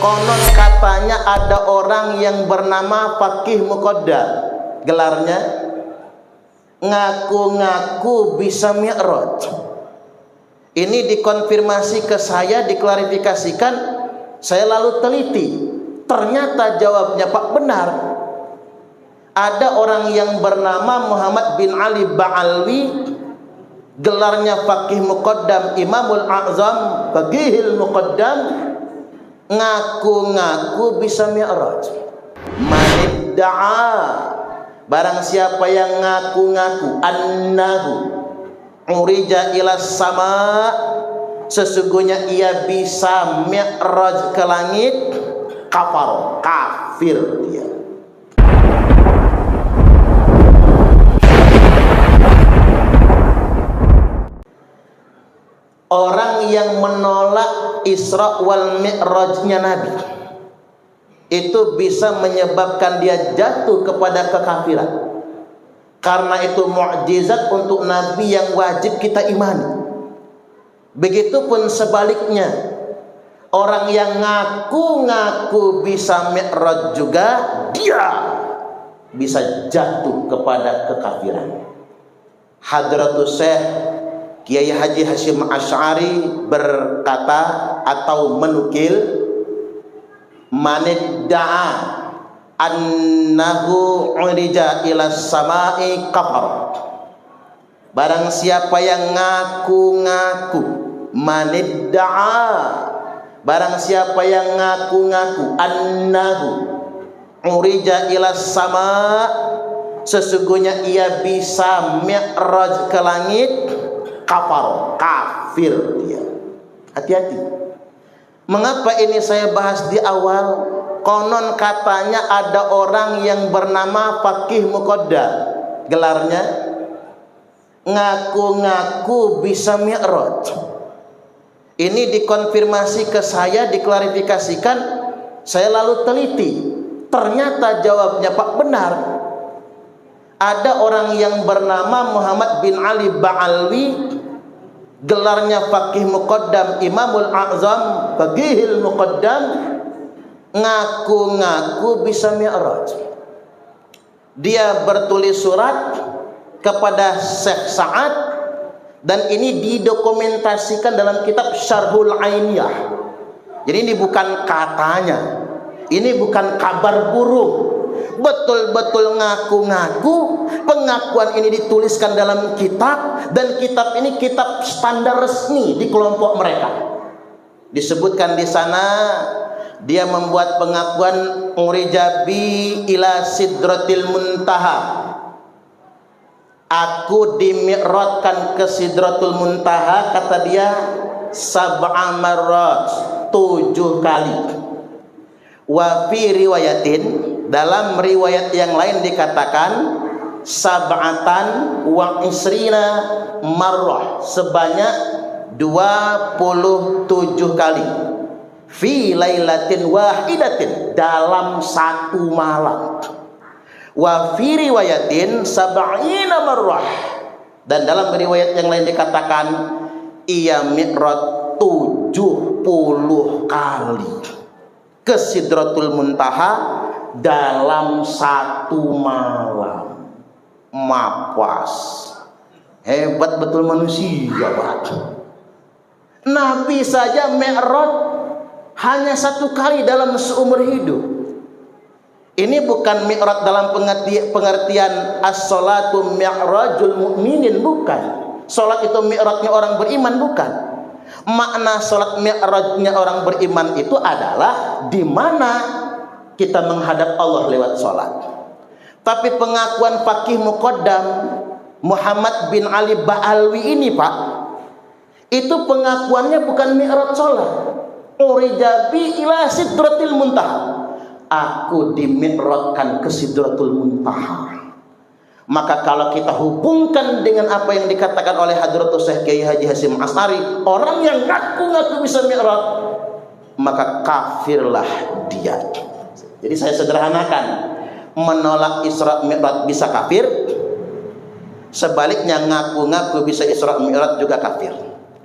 Konon katanya ada orang yang bernama Faqih Muqaddam, gelarnya ngaku-ngaku bisa mi'raj. Ini dikonfirmasi ke saya, diklarifikasikan, saya lalu teliti. Ternyata jawabnya Pak benar. Ada orang yang bernama Muhammad bin Ali Ba'alwi, gelarnya Faqih Muqaddam, Imamul A'zam, Faqihil Muqaddam, ngaku-ngaku bisa mi'raj. Manidda'a, barang siapa yang ngaku-ngaku annahu urija ila sama, sesungguhnya ia bisa mi'raj ke langit, kafar, kafir dia. Orang yang menolak Isra wal Mi'rajnya Nabi itu bisa menyebabkan dia jatuh kepada kekafiran. Karena itu mukjizat untuk Nabi yang wajib kita imani. Begitupun sebaliknya, orang yang ngaku-ngaku bisa mi'raj juga, dia bisa jatuh kepada kekafiran. Hadratus Syekh Kiai Haji Hasyim Asy'ari berkata atau menukil, manidda'a annahu urija ila sama'i kafar. Barang siapa yang ngaku-ngaku, manidda'a, barang siapa yang ngaku-ngaku annahu urija ila sama, sesungguhnya ia bisa mi'raj ke langit, kafar, kafir dia. Hati-hati. Mengapa ini saya bahas di awal? Konon katanya ada orang yang bernama Faqih Muqaddam, gelarnya ngaku-ngaku bisa mi'raj. Ini dikonfirmasi ke saya, diklarifikasikan, saya lalu teliti. Ternyata jawabnya Pak benar. Ada orang yang bernama Muhammad bin Ali Ba'alwi, gelarnya Faqih Muqaddam, Imamul A'zam, Faqihil Muqaddam, ngaku-ngaku bisa mi'raj. Dia bertulis surat kepada Syekh Sa'ad, dan ini didokumentasikan dalam kitab Syarhul Ainiyah. Jadi ini bukan katanya, ini bukan kabar burung. Betul-betul ngaku-ngaku. Pengakuan ini dituliskan dalam kitab, dan kitab ini kitab standar resmi di kelompok mereka. Disebutkan di sana dia membuat pengakuan urijabi ila sidratil muntaha, aku dimi'rajkan ke sidratul muntaha, kata dia, sab'a marrat, 7 kali. Wa fi riwayatin, dalam riwayat yang lain dikatakan sab'atan wa isrina marrah, sebanyak 27 kali. Fi lailatin wahidatin, dalam satu malam. Wa fi riwayatin sab'ina marrah, dan dalam riwayat yang lain dikatakan ia mi'raj 70 kali ke Sidratul Muntaha dalam satu malam. Mapas, hebat betul manusia, Pak. Nabi saja mi'raj hanya 1 kali dalam seumur hidup. Ini bukan mi'raj dalam pengertian as-salatu mi'rajul mu'minin, bukan. Salat itu mi'rajnya orang beriman, bukan. Makna salat mi'rajnya orang beriman itu adalah di mana kita menghadap Allah lewat salat. Tapi pengakuan Faqih Muqaddam Muhammad bin Ali Ba'alwi ini, Pak, itu pengakuannya bukan mi'raj salat. Urijabi ila sidratil muntaha, aku dimi'rajkan ke sidratul muntaha. Maka kalau kita hubungkan dengan apa yang dikatakan oleh Hadratus Syekh Kiai Haji Hasyim Asy'ari, orang yang ngaku-ngaku bisa mi'raj, maka kafirlah dia. Jadi saya sederhanakan, menolak Isra Mi'raj bisa kafir, sebaliknya ngaku-ngaku bisa Isra Mi'raj juga kafir.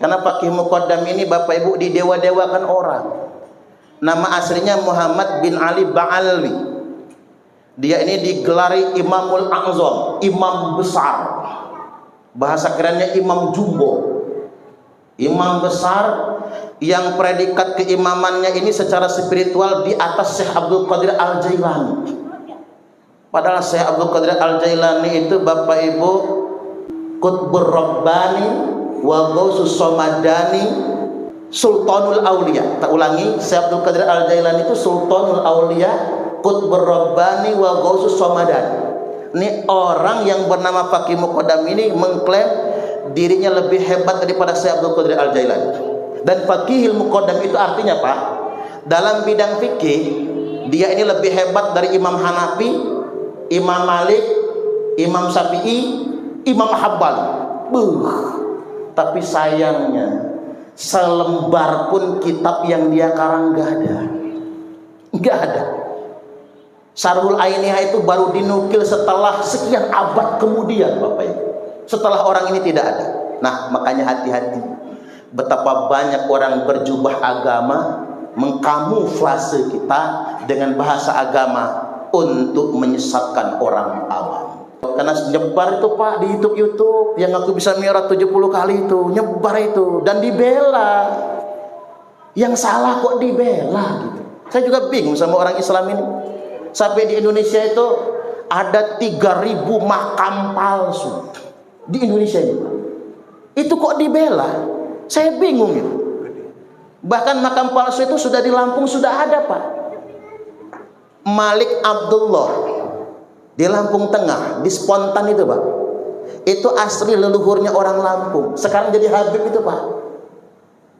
Karena Faqih Muqaddam ini Bapak Ibu didewa-dewakan orang. Nama aslinya Muhammad bin Ali Ba'alwi. Dia ini digelari Imamul A'zam, imam besar. Bahasa kerennya imam jumbo. Imam besar yang predikat keimamannya ini secara spiritual di atas Syekh Abdul Qadir Al-Jailani. Padahal Syekh Abdul Qadir Al-Jailani itu Bapak Ibu Qutbur Rabbani wa Ghausus Samadani Sultanul Aulia. Tak ulangi, Syekh Abdul Qadir Al-Jailani itu Sultanul Aulia, Qutbur Rabbani wa Ghausus Samadani. Ini orang yang bernama Faqih Muqaddam ini mengklaim dirinya lebih hebat daripada Syekh Abdul Qadir Al-Jailani. Dan Faqihil Muqaddam itu artinya Pak, dalam bidang fikih dia ini lebih hebat dari Imam Hanafi, Imam Malik, Imam Syafi'i, Imam Hambali. Tapi sayangnya selembar pun kitab yang dia karang nggak ada. Syarhul Ainiyah itu baru dinukil setelah sekian abad kemudian, Bapak Ibu. Setelah orang ini tidak ada. Nah, makanya hati-hati. Betapa banyak orang berjubah agama mengkamuflase kita dengan bahasa agama untuk menyesatkan orang awam. Karena nyebar itu Pak di YouTube yang aku bisa mi'raj 70 kali itu, nyebar itu dan dibela. Yang salah kok dibela gitu. Saya juga bingung sama orang Islam ini. Sampai di Indonesia itu ada 3.000 makam palsu di Indonesia ini. Itu kok dibela? Saya bingung itu. Bahkan makam palsu itu sudah di Lampung sudah ada Pak. Malik Abdullah di Lampung Tengah, di Spontan itu Pak. Itu asli leluhurnya orang Lampung. Sekarang jadi Habib itu Pak.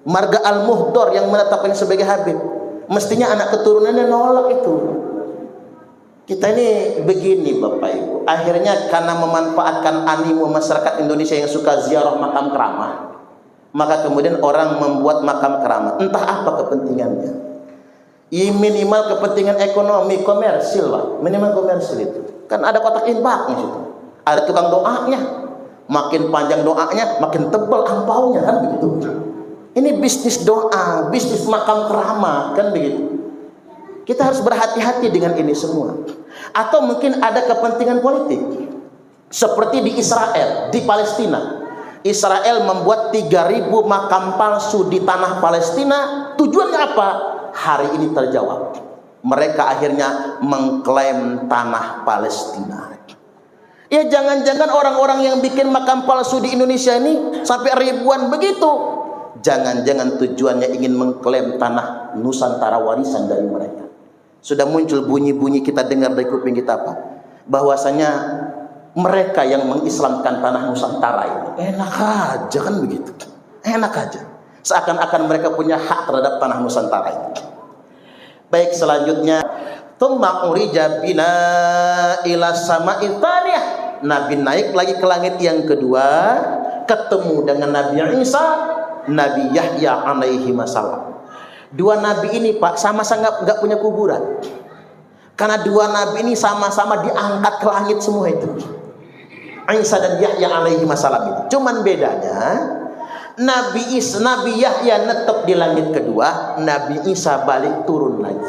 Marga Al-Muhdor yang menetapkannya sebagai Habib. Mestinya anak keturunannya nolak itu. Kita ini begini Bapak Ibu. Akhirnya karena memanfaatkan animo masyarakat Indonesia yang suka ziarah makam keramat, maka kemudian orang membuat makam keramat. Entah apa kepentingannya. Minimal kepentingan ekonomi, komersil lah. Minimal komersil itu. Kan ada kotak infaknya situ. Ada tukang doanya. Makin panjang doanya, makin tebal angpaunya kan begitu. Ini bisnis doa, bisnis makam keramat kan begitu. Kita harus berhati-hati dengan ini semua. Atau mungkin ada kepentingan politik. Seperti di Israel, di Palestina. Israel membuat 3.000 makam palsu di tanah Palestina. Tujuannya apa? Hari ini terjawab. Mereka akhirnya mengklaim tanah Palestina. Ya jangan-jangan orang-orang yang bikin makam palsu di Indonesia ini sampai ribuan begitu. Jangan-jangan tujuannya ingin mengklaim tanah Nusantara warisan dari mereka. Sudah muncul bunyi-bunyi kita dengar dari kuping kita Pak, bahwasanya mereka yang mengislamkan tanah Nusantara ini enak aja kan begitu, enak aja, seakan-akan mereka punya hak terhadap tanah Nusantara ini. Baik, selanjutnya tsumma urija bina ila sama'il tsaniyah. Nabi naik lagi ke langit yang kedua, ketemu dengan Nabi Isa, Nabi Yahya alaihi wasallam. Dua nabi ini Pak sama-sama nggak punya kuburan, karena dua nabi ini sama-sama diangkat ke langit semua itu, Isa dan Yahya alaihi wasallam ini. Cuman bedanya Nabi Yahya netep di langit kedua, Nabi Isa balik turun lagi.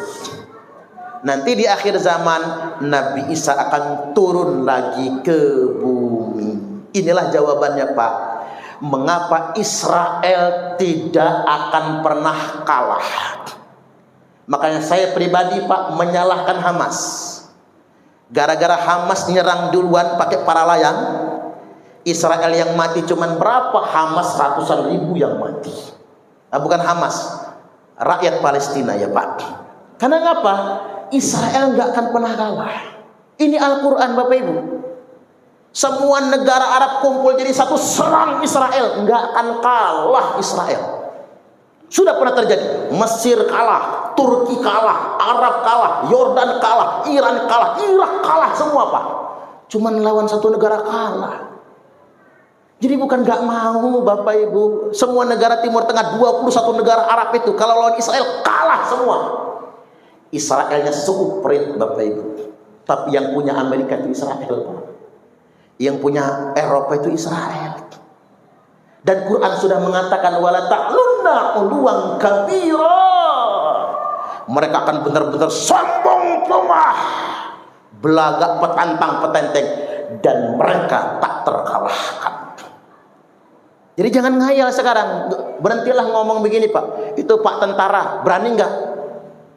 Nanti di akhir zaman Nabi Isa akan turun lagi ke bumi. Inilah jawabannya Pak, mengapa Israel tidak akan pernah kalah. Makanya saya pribadi Pak menyalahkan Hamas. Gara-gara Hamas nyerang duluan pakai para layang, Israel yang mati cuman berapa? Hamas ratusan ribu yang mati. Nah, bukan Hamas, rakyat Palestina ya Pak. Karena ngapa? Israel nggak akan pernah kalah. Ini Al-Quran Bapak Ibu. Semua negara Arab kumpul jadi satu, serang Israel, nggak akan kalah Israel. Sudah pernah terjadi. Mesir kalah, Turki kalah, Arab kalah, Yordan kalah, Iran kalah, Irak kalah, semua Pak. Cuman lawan satu negara kalah. Jadi bukan nggak mau Bapak Ibu, semua negara Timur Tengah 21 negara Arab itu kalau lawan Israel kalah semua. Israelnya seuprit Bapak Ibu. Tapi yang punya Amerika itu Israel Pak. Yang punya Eropa itu Israel. Dan Quran sudah mengatakan wala ta'lunna uluwan kabira. mereka akan benar-benar sombong lemah, belagak petantang petenteng, dan mereka tak terkalahkan. Jadi jangan ngayal sekarang, berhentilah ngomong begini Pak, itu Pak tentara, berani nggak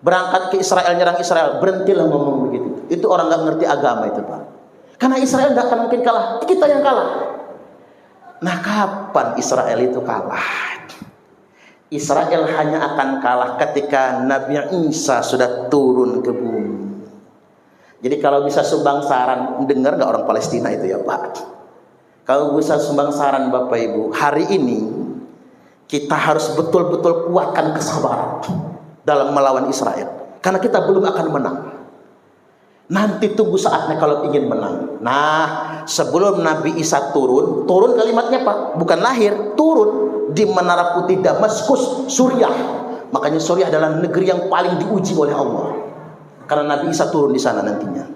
berangkat ke Israel, nyerang Israel? Berhentilah ngomong begitu, itu orang nggak ngerti agama itu Pak. Karena Israel nggak akan mungkin kalah, kita yang kalah. Nah, kapan Israel itu kalah? Israel hanya akan kalah ketika Nabi Isa sudah turun ke bumi. Jadi kalau bisa sumbang saran, dengar nggak orang Palestina itu ya Pak? Kalau bisa sumbang saran Bapak Ibu, hari ini kita harus betul-betul kuatkan kesabaran dalam melawan Israel. Karena kita belum akan menang. Nanti tunggu saatnya kalau ingin menang. Nah, sebelum Nabi Isa turun kalimatnya Pak, bukan lahir, turun di Menara Putih Damaskus, Suriah. Makanya Suriah adalah negeri yang paling diuji oleh Allah. Karena Nabi Isa turun di sana nantinya.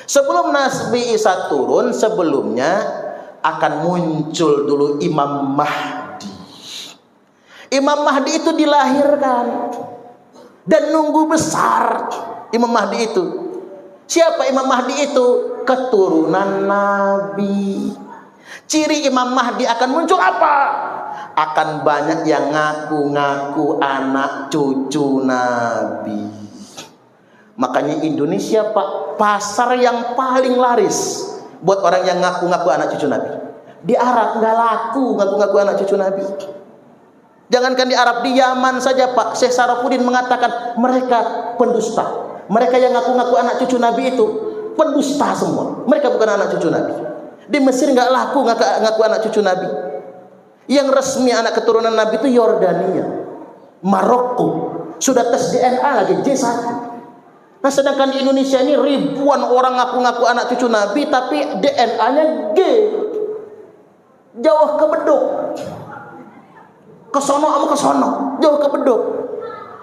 Sebelum Nabi Isa turun, sebelumnya akan muncul dulu Imam Mahdi. Imam Mahdi itu dilahirkan dan nunggu besar Imam Mahdi itu. Siapa Imam Mahdi itu? Keturunan Nabi. Ciri Imam Mahdi akan muncul apa? Akan banyak yang ngaku-ngaku anak cucu Nabi. Makanya Indonesia Pak, pasar yang paling laris buat orang yang ngaku-ngaku anak cucu Nabi. Di Arab nggak laku ngaku-ngaku anak cucu Nabi. Jangankan di Arab, di Yaman saja Pak, Syekh Sarafuddin mengatakan mereka pendusta. Mereka yang ngaku-ngaku anak cucu Nabi itu pendusta semua. Mereka bukan anak cucu Nabi. Di Mesir nggak laku ngaku anak cucu Nabi. Yang resmi anak keturunan Nabi itu Yordania, Maroko. Sudah tes DNA lagi J1. Nah, sedangkan di Indonesia ini ribuan orang ngaku-ngaku anak cucu Nabi, tapi DNA-nya G. Jauh ke beduk. Kesono sama kesono, jauh ke beduk.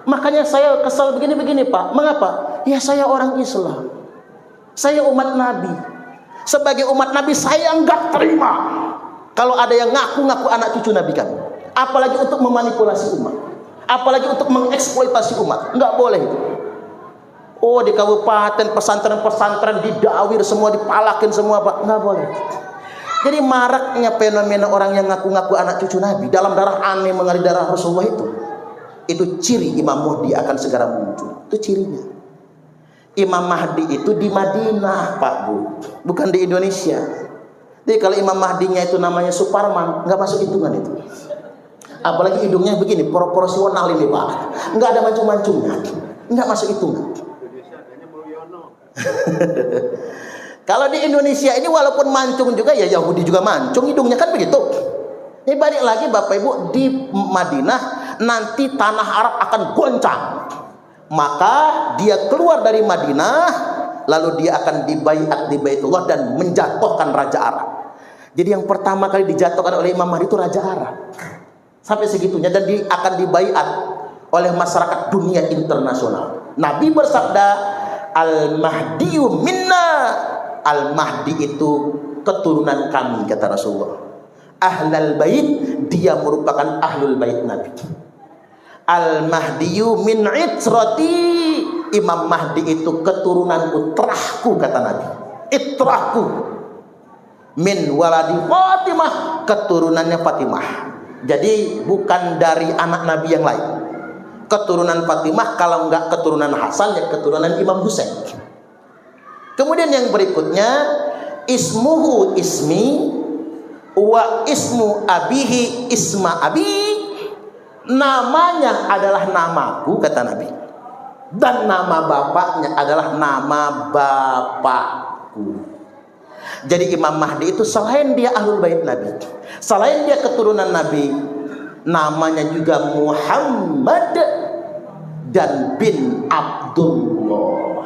Makanya saya kesal begini-begini Pak. Mengapa? Ya saya orang Islam, saya umat Nabi. Sebagai umat Nabi saya enggak terima kalau ada yang ngaku-ngaku anak cucu Nabi kan. Apalagi untuk memanipulasi umat, apalagi untuk mengeksploitasi umat. Enggak boleh itu. Oh, di kabupaten pesantren-pesantren didawir semua, dipalakin semua Pak. Enggak boleh. Jadi maraknya fenomena orang yang ngaku-ngaku anak cucu Nabi dalam darah aneh mengalir darah Rasulullah itu ciri Imam Mahdi akan segera muncul. Itu cirinya. Imam Mahdi itu di Madinah Pak Bu, bukan di Indonesia. Jadi kalau Imam Mahdinya itu namanya Suparman, nggak masuk hitungan itu. Apalagi hidungnya begini, proporsional ini Pak, nggak ada mancung-mancungnya, nggak masuk hitungan. Kalau di Indonesia ini walaupun mancung juga, ya Yahudi juga mancung hidungnya kan begitu. Ini balik lagi Bapak Ibu, di Madinah nanti tanah Arab akan goncang. Maka dia keluar dari Madinah, lalu dia akan dibaiat di Baitullah dan menjatuhkan Raja Arab. Jadi yang pertama kali dijatuhkan oleh Imam Mahdi itu Raja Arab. Sampai segitunya, dan akan dibaiat oleh masyarakat dunia internasional. Nabi bersabda, Al-Mahdiyu minna. Al-Mahdi itu keturunan kami, kata Rasulullah. Ahlul bait, dia merupakan ahlul bait Nabi. Al-Mahdiyu min itrati. Imam Mahdi itu keturunanku, terahku, kata Nabi. Itrahku. Min waladi Fatimah, keturunannya Fatimah. Jadi bukan dari anak Nabi yang lain. Keturunan Fatimah, kalau enggak keturunan Hasan, ya keturunan Imam Husain. Kemudian yang berikutnya, ismuhu ismi wa ismu abihi isma abi. Namanya adalah namaku, kata Nabi, dan nama bapaknya adalah nama bapakku. Jadi Imam Mahdi itu selain dia ahlul bait Nabi, selain dia keturunan Nabi, namanya juga Muhammad dan bin Abdullah.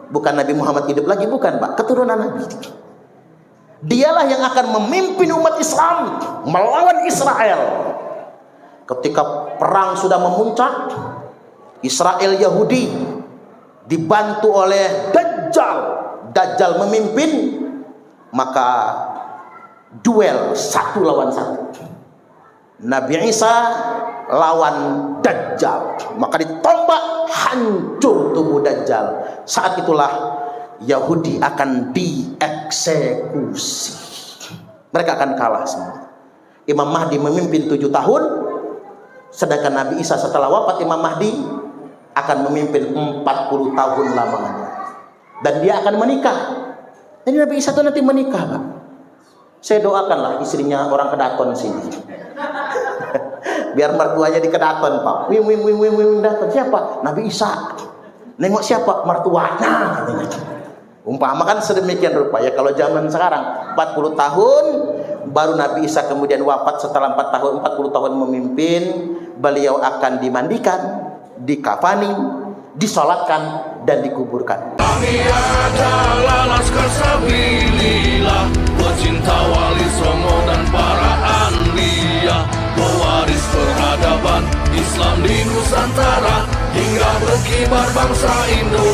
Bukan Nabi Muhammad hidup lagi, bukan Pak, keturunan Nabi. Dialah yang akan memimpin umat Islam melawan Israel. Ketika perang sudah memuncak, Israel Yahudi dibantu oleh Dajjal memimpin, maka duel satu lawan satu. Nabi Isa lawan Dajjal, maka ditombak hancur tubuh Dajjal. Saat itulah Yahudi akan dieksekusi. Mereka akan kalah semua. Imam Mahdi memimpin 7 tahun, sedangkan Nabi Isa setelah wafat Imam Mahdi akan memimpin 40 tahun lamanya. Dan dia akan menikah. Jadi Nabi Isa itu nanti menikah, Pak. Saya doakanlah istrinya orang Kedaton sini. Biar mertuanya di Kedaton, Pak. Wim datang. Siapa? Nabi Isa. Nengok siapa? Mertuanya. Umpama kan sedemikian rupa ya. Kalau zaman sekarang 40 tahun baru Nabi Isa kemudian wafat setelah 40 tahun memimpin, beliau akan dimandikan, dikafani, disolatkan dan dikuburkan. Kami adalah laskar sabilillah, pecinta wali songo dan para anbiya, pewaris peradaban Islam di Nusantara hingga berkibar bangsa Indonesia.